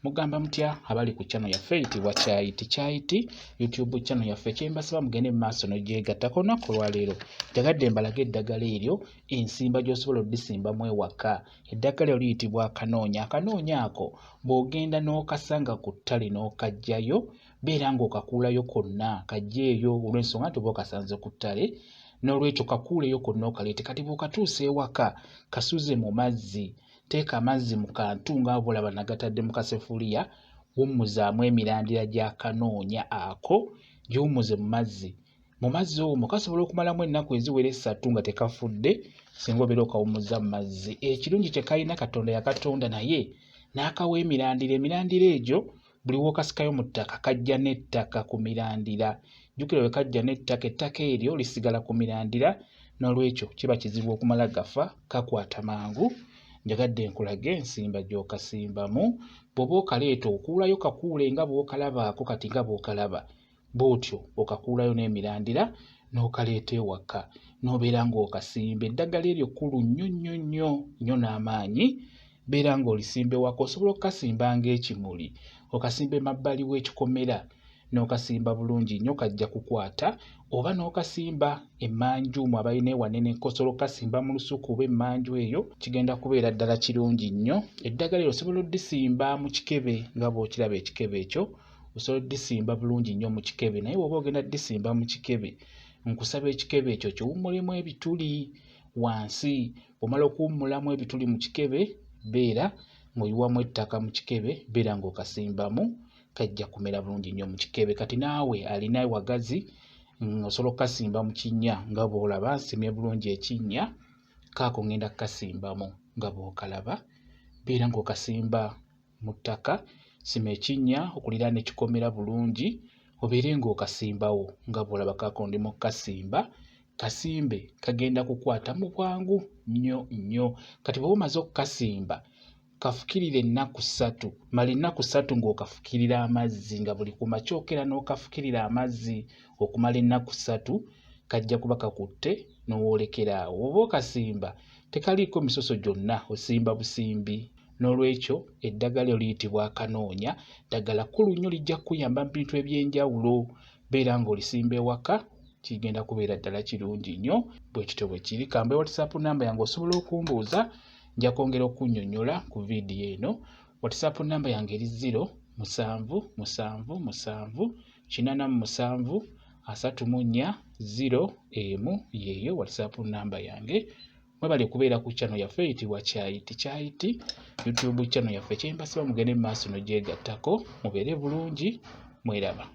Mugamba mutya abali ku channel yaffe eyitibwa Kyayiti YouTube channel yaffe kyembasaba mugende maaso n'ogyegattako olunaku olwaleero njagadde mbalaga eddagala eryo ensimba gy'osobola oddisimbamu ewaka. Eddagala liyitibwa Akanoonya. Akanoonya ako bw'ogenda n'okasanga ku ttale n'okajjayo beera ng'okakuulayo konna kajja eyo olw'ensonga nti oba okasanze ku ttale n'olwekyo kakuuleyo konna okaleete. Kati bw'okatuusa ewaka kasuze mu mazzi. Teeka amazzi mu kantu nga bw'olaba nagatadde mu kasefuliya, wummuzaamu emirandira gya Akanoonya ako giwummuze mu mazzi. Mu mazzi omwo kasobola okumalamu ennaku eziwera 3 nga tekafudde singa obeera okawummuza mu mazzi. Ekirungi kye kalina Katonda yakatonda naye n'akawa emirandira. Emirandira egyo buli w'okasikayo mu ttaka kajja n'ettaka ku mirandira. Jjukira bwe kajja n'ettaka, ettaka eryo lisigala ku mirandira, n'olwekyo kiba kizibu okumala gafa, kakwata mangu. Njagadde nkulage ensimba gy'okasimbamu. Bw'oba okaleeta okuulayo kakuule nga bw'okalabaako kati nga bw'okalaba. Bw'otyo okakuulayo n'emirandira n'okaleeta ewaka n'obeera ng'okasimba. Eddagala eryo kkulu nnyo n'amaanyi. Beera ng'olisimba ewaka. Osobola okukasimba ng'ekimuli, okasimba emabbali w'ekikomera n'okasimba bulungi nnyo kajja kukwata, oba n'okasimba emmanju mu abalina ewanene osobola okukasimba mu lusuku oba emmanju eyo, kigenda kubeera ddala kirungi nnyo. Eddagala eryo osobola oddisimba mu kikebe nga bw'okiraba ekikebe ekyo, osobola oddisimba bulungi nnyo mu kikebe. Naye bw'oba ogenda ddisimba mu kikebe, nkusaba ekikebe ekyo kiwummulemu ebituli wansi. Bw'omala okuwummulamu ebituli mu kikebe, beera ng'oyiwamu ettaka mu kikebe, beera ng'okasimbamu, kajja kumera bulungi nnyo mu kikebe. Kati naawe alina wagazi osobola okukasimba mu kinnya nga bw'olaba nsimye bulungi ekinnya, kaako ngenda kukasimbamu nga bw'okalaba. Beera ng'okasimba mu ttaka, sima ekinnya okuliraana ekikomera bulungi, obeere ng'okasimbawo nga bw'olaba kaako ndi mu kukasimba. Kasimbe kagenda kukwata mu bwangu nnyo. Kati bw'oba omaze okukasimba, kafukirire ennaku 3. Mala ennaku 3 ng'okafukirira amazzi, nga buli ku makya okera n'okafukirira amazzi okumala ennaku 3, kajja kuba kakutte n'owoolekera awo. Oba okasimba tekaliiko misoso gyonna, osimba busimbi. N'olwekyo eddagala liyitibwa Akanoonya. Ddagala kkulu nnyo, lijja kukuyamba mu bintu eby'enjawulo. Beera ng'olisimba ewaka, kigenda kubeera ddala kirungi nnyo. Bwe kityo bwe kiri. Kambe WhatsApp namba yange osobola okumbuuza, nja kwongera okunnyonnyola ku viidiyo eno. WhatsApp namba yange eri 0778784 yeeyo WhatsApp namba yange. Mwebale kubeera ku channel yaffe eyitibwa Kyayiti YouTube channel yaffe kyembasaba mugende mu maaso n'ogyegattako. Mubeere bulungi, mweraba.